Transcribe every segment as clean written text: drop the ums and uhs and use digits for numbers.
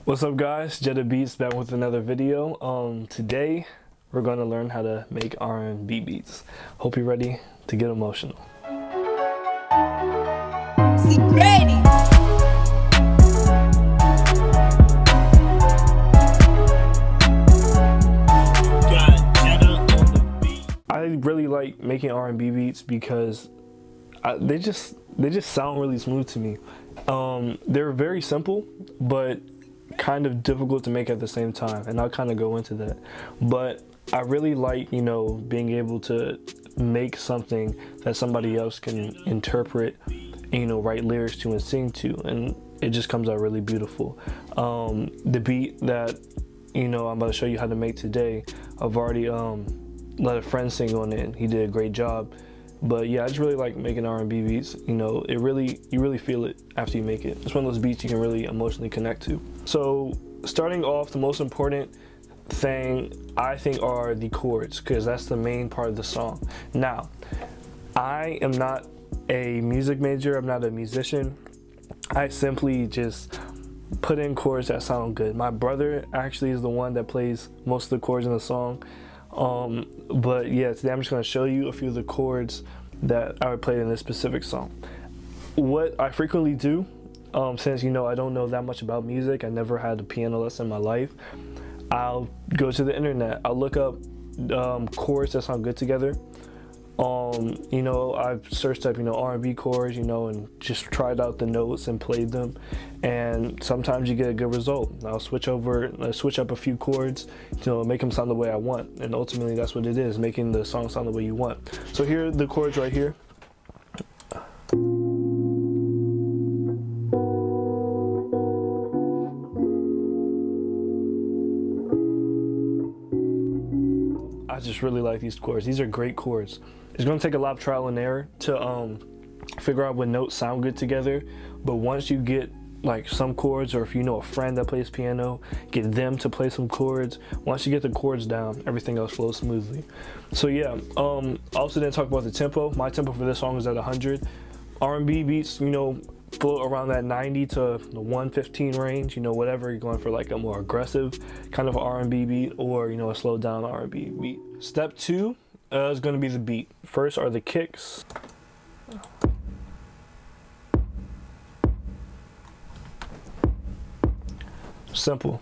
What's up guys, Jetta Beats back with another video. Today we're going to learn how to make R&B beats. Hope you're ready to get emotional. Ready. I really like making R&B beats because they just sound really smooth to me. They're very simple, but kind of difficult to make at the same time, and I'll kind of go into that. But I really like, being able to make something that somebody else can interpret and, write lyrics to and sing to, and it just comes out really beautiful. The beat that I'm about to show you how to make today, I've already let a friend sing on it, and he did a great job. But yeah, I just really like making R&B beats. You really feel it after you make it. It's one of those beats you can really emotionally connect to. So starting off, the most important thing I think are the chords, because that's the main part of the song. Now, I am not a music major, I'm not a musician. I simply just put in chords that sound good. My brother actually is the one that plays most of the chords in the song. But yeah, today I'm just going to show you a few of the chords that I would play in this specific song. What I frequently do, since I don't know that much about music, I never had a piano lesson in my life, I'll go to the internet, I'll look up chords that sound good together. I've searched up R&B chords, and just tried out the notes and played them, and sometimes you get a good result. I'll switch up a few chords, make them sound the way I want, and ultimately that's what it is, making the song sound the way you want. So here are the chords right here. I just really like these chords. These are great chords. It's going to take a lot of trial and error to figure out what notes sound good together, but once you get like some chords, or if you know a friend that plays piano, get them to play some chords. Once you get the chords down, everything else flows smoothly. So yeah, also didn't talk about the tempo. My tempo for this song is at 100. R&B beats, float around that 90 to the 115 range, whatever you're going for, like a more aggressive kind of R&B beat, or a slowed down R&B beat. Step 2 is going to be the beat. First are the kicks. Simple.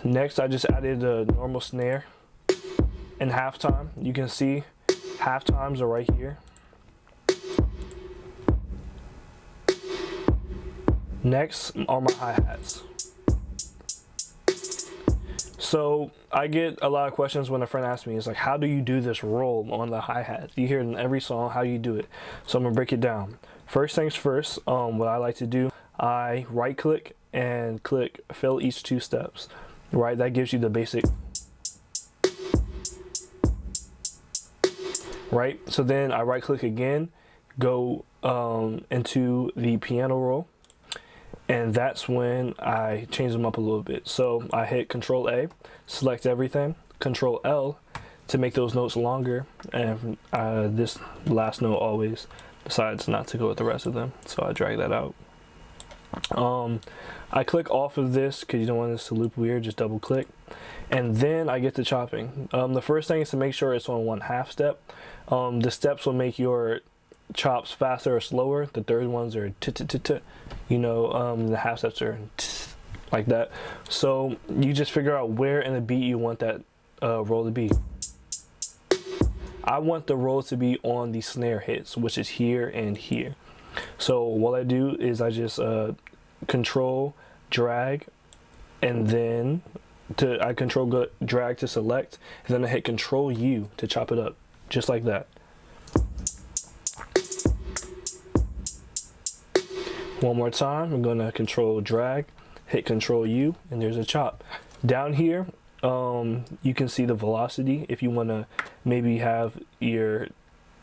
Next I just added a normal snare and halftime. You can see halftimes are right here. Next are my hi-hats. So I get a lot of questions when a friend asks me, it's like, how do you do this roll on the hi-hat? You hear it in every song, how do you do it? So I'm gonna break it down. First things first, what I like to do, I right click and click fill each 2 steps, right? That gives you the basic, right? So then I right click again, go into the piano roll, and that's when I change them up a little bit. So I hit Control A, select everything, Control L to make those notes longer, and this last note always decides not to go with the rest of them, so I drag that out. I click off of this because you don't want this to loop weird, just double click, and then I get to chopping. The first thing is to make sure it's on 1/2 step. The steps will make your chops faster or slower. The third ones are the half steps are like that. So you just figure out where in the beat you want that roll to be. I want the roll to be on the snare hits, which is here and here. So what I do is I just control drag, and then I control drag to select, and then I hit Control U to chop it up, just like that. One more time, I'm gonna control drag, hit Control U, and there's a chop. Down here, you can see the velocity if you wanna maybe have your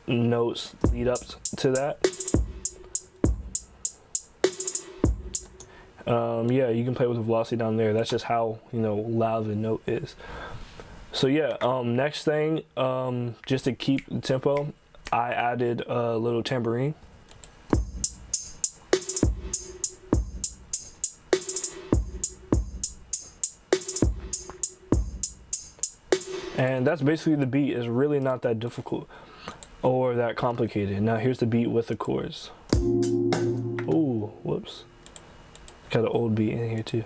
notes lead up to that. Yeah, you can play with the velocity down there. That's just how loud the note is. So yeah, next thing, just to keep the tempo, I added a little tambourine. And that's basically the beat. It's really not that difficult or that complicated. Now here's the beat with the chords. Oh, whoops. Got an old beat in here too.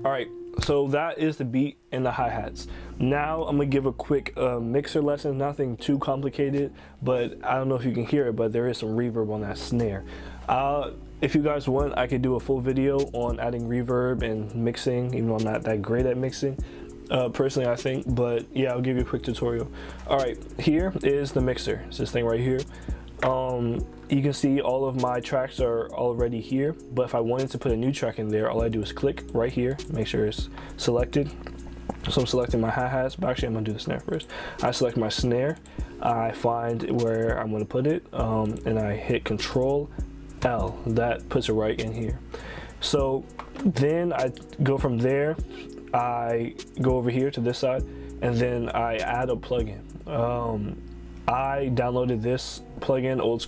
Alright, so that is the beat and the hi-hats. Now I'm gonna give a quick mixer lesson, nothing too complicated, but I don't know if you can hear it, but there is some reverb on that snare. If you guys want, I could do a full video on adding reverb and mixing, even though I'm not that great at mixing, personally I think, but yeah, I'll give you a quick tutorial. Alright, here is the mixer. It's this thing right here. You can see all of my tracks are already here, but if I wanted to put a new track in there, all I do is click right here, make sure it's selected. So I'm selecting my hi-hats, but actually I'm gonna do the snare first. I select my snare, I find where I'm gonna put it, and I hit Control L. That puts it right in here. So then I go from there, I go over here to this side, and then I add a plugin. I downloaded this plugin, Old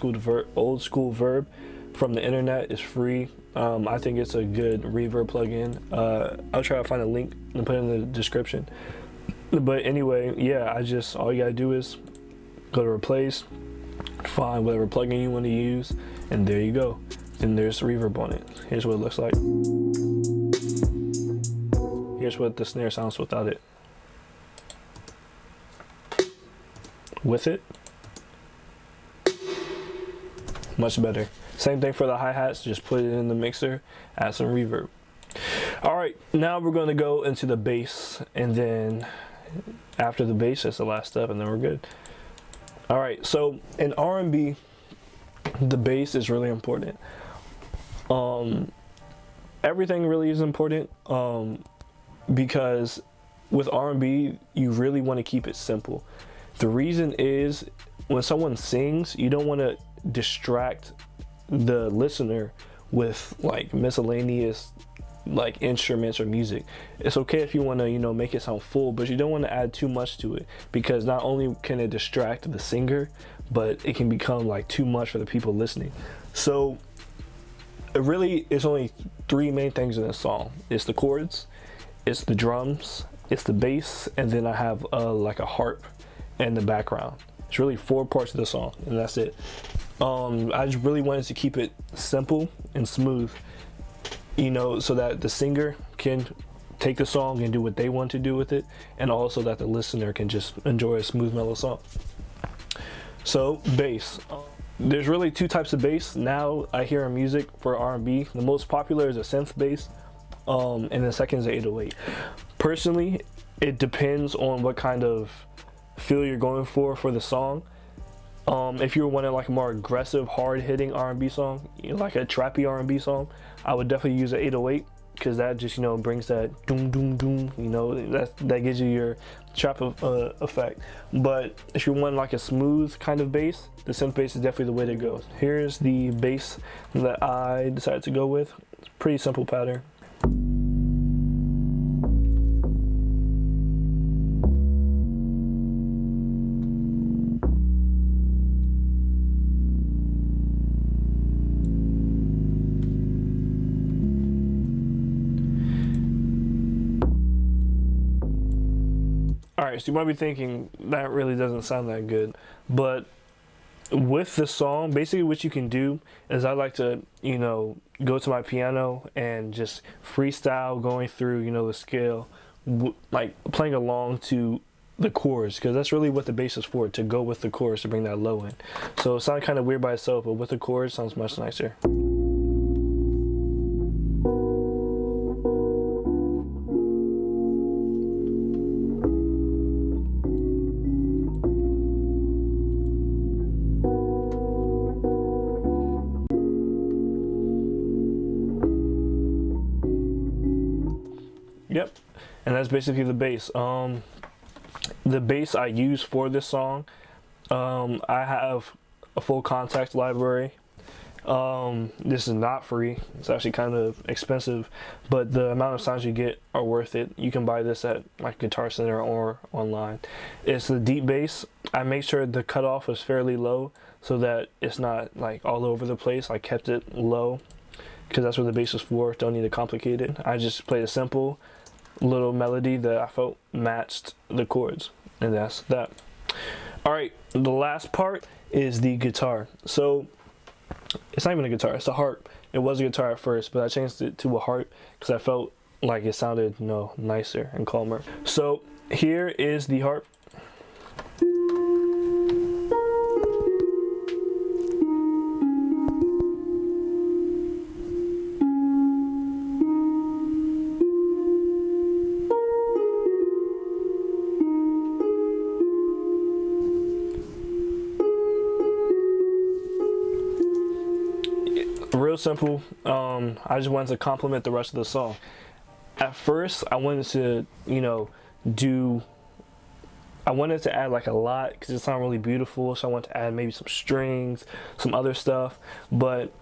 School Verb, from the internet. It's free. I think it's a good reverb plugin. I'll try to find a link and put it in the description. But anyway, yeah, all you gotta do is go to replace, find whatever plugin you want to use, and there you go. Then there's reverb on it. Here's what it looks like. Here's what the snare sounds without it. With it, much better. Same thing for the hi-hats, just put it in the mixer, add some reverb. All right, now we're going to go into the bass, and then after the bass, that's the last step, and then we're good. All right, so in R&B, the bass is really important. Everything really is important, because with R&B, you really want to keep it simple. The reason is when someone sings, you don't want to distract the listener with like miscellaneous like instruments or music. It's okay if you want to, you know, make it sound full, but you don't want to add too much to it, because not only can it distract the singer, but it can become like too much for the people listening. So it really is only three main things in this song. It's the chords, it's the drums, it's the bass, and then I have like a harp and the background. It's really 4 parts of the song, and that's it. I just really wanted to keep it simple and smooth, you know, so that the singer can take the song and do what they want to do with it, and also that the listener can just enjoy a smooth, mellow song. So bass. There's really 2 types of bass now I hear in music for R&B. The most popular is a synth bass, and the second is the 808. Personally, it depends on what kind of feel you're going for the song. If you're wanting like a more aggressive, hard-hitting R&B song, you know, like a trappy R&B song, I would definitely use an 808, because that just, you know, brings that doom doom doom, you know, that gives you your trap effect. But if you want like a smooth kind of bass, the synth bass is definitely the way to go. Here's the bass that I decided to go with. It's a pretty simple pattern. Alright, so you might be thinking that really doesn't sound that good, but with the song, basically what you can do is I like to, you know, go to my piano and just freestyle going through, you know, the scale, like playing along to the chords, because that's really what the bass is for, to go with the chords to bring that low in. So it sounds kind of weird by itself, but with the chords it sounds much nicer. Yep, and that's basically the bass. The bass I use for this song, I have a full contact library. This is not free. It's actually kind of expensive, but the amount of sounds you get are worth it. You can buy this at like Guitar Center or online. It's the deep bass. I make sure the cutoff is fairly low so that it's not like all over the place. I kept it low because that's what the bass is for. Don't need to complicate it. I just played a simple little melody that I felt matched the chords, and that's that. All right, the last part is the guitar. So it's not even a guitar, it's a harp. It was a guitar at first, but I changed it to a harp because I felt like it sounded, nicer and calmer. So here is the harp. Real simple. I just wanted to complement the rest of the song. At first, I wanted to, I wanted to add like a lot because it sounded really beautiful. So I wanted to add maybe some strings, some other stuff. But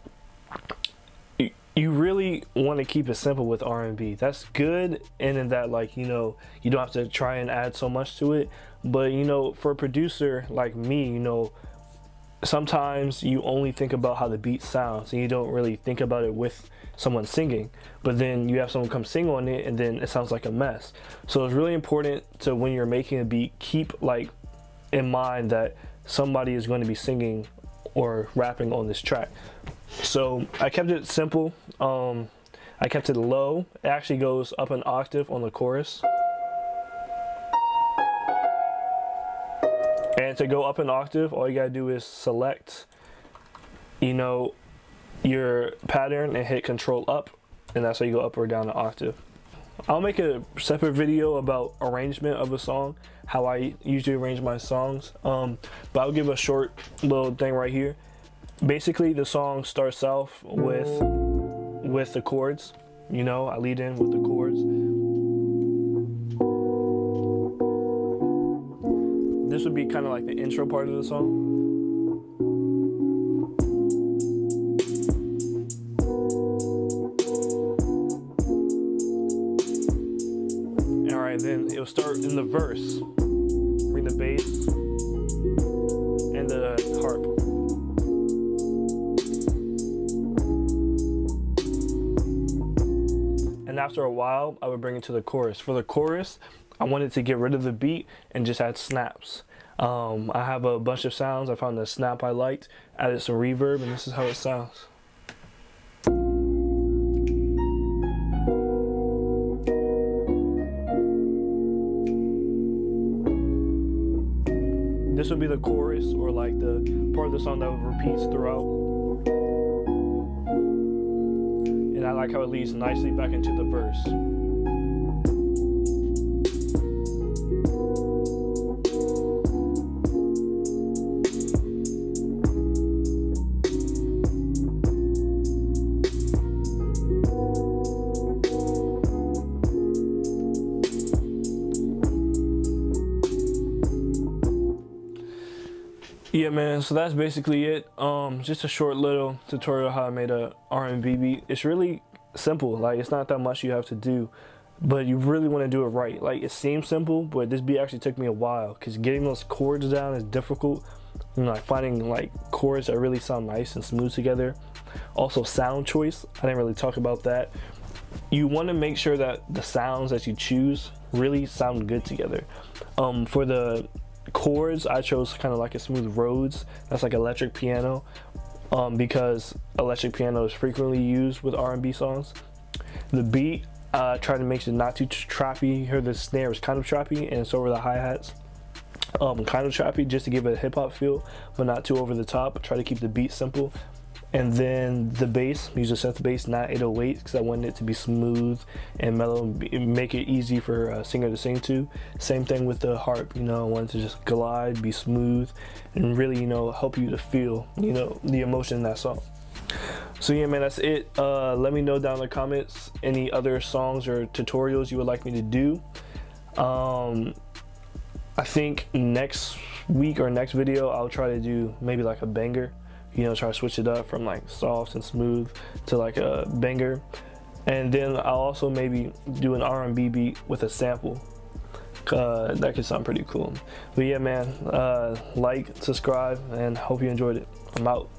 you really want to keep it simple with R&B. That's good, and in that, like, you don't have to try and add so much to it. But for a producer like me, sometimes you only think about how the beat sounds and you don't really think about it with someone singing, but then you have someone come sing on it and then it sounds like a mess. So it's really important to, when you're making a beat, keep like in mind that somebody is going to be singing or rapping on this track. So I kept it simple. I kept it low. It actually goes up an octave on the chorus. And to go up an octave, all you gotta do is select, your pattern and hit Control up, and that's how you go up or down an octave. I'll make a separate video about arrangement of a song, how I usually arrange my songs. But I'll give a short little thing right here. Basically, the song starts off with the chords. I lead in with the chords. This would be kind of like the intro part of the song. Alright, then it'll start in the verse. Bring the bass and the harp. And after a while, I would bring it to the chorus. For the chorus, I wanted to get rid of the beat and just add snaps. I have a bunch of sounds. I found the snap I liked, added some reverb, and this is how it sounds. This would be the chorus, or like the part of the song that repeats throughout. And I like how it leads nicely back into the verse. Yeah, man, so that's basically it. Just a short little tutorial how I made a R&B beat. It's really simple. Like, it's not that much you have to do, but you really want to do it right. Like, it seems simple, but this beat actually took me a while because getting those chords down is difficult. Like finding like chords that really sound nice and smooth together. Also, sound choice. I didn't really talk about that. You want to make sure that the sounds that you choose really sound good together. For the chords, I chose kind of like a smooth Rhodes. That's like electric piano, because electric piano is frequently used with R&B songs. The beat, try to make it not too trappy. You hear the snare is kind of trappy, and so are the hi-hats. Kind of trappy, just to give it a hip-hop feel, but not too over the top. Try to keep the beat simple. And then the bass, use a synth bass, not 808s, because I wanted it to be smooth and mellow, and make it easy for a singer to sing to. Same thing with the harp, I wanted to just glide, be smooth, and really, help you to feel, the emotion in that song. So yeah, man, that's it. Let me know down in the comments any other songs or tutorials you would like me to do. I think next week or next video, I'll try to do maybe like a banger you know, try to switch it up from like soft and smooth to like a banger. And then I'll also maybe do an R&B beat with a sample. That could sound pretty cool. But yeah, man, like, subscribe, and hope you enjoyed it. I'm out.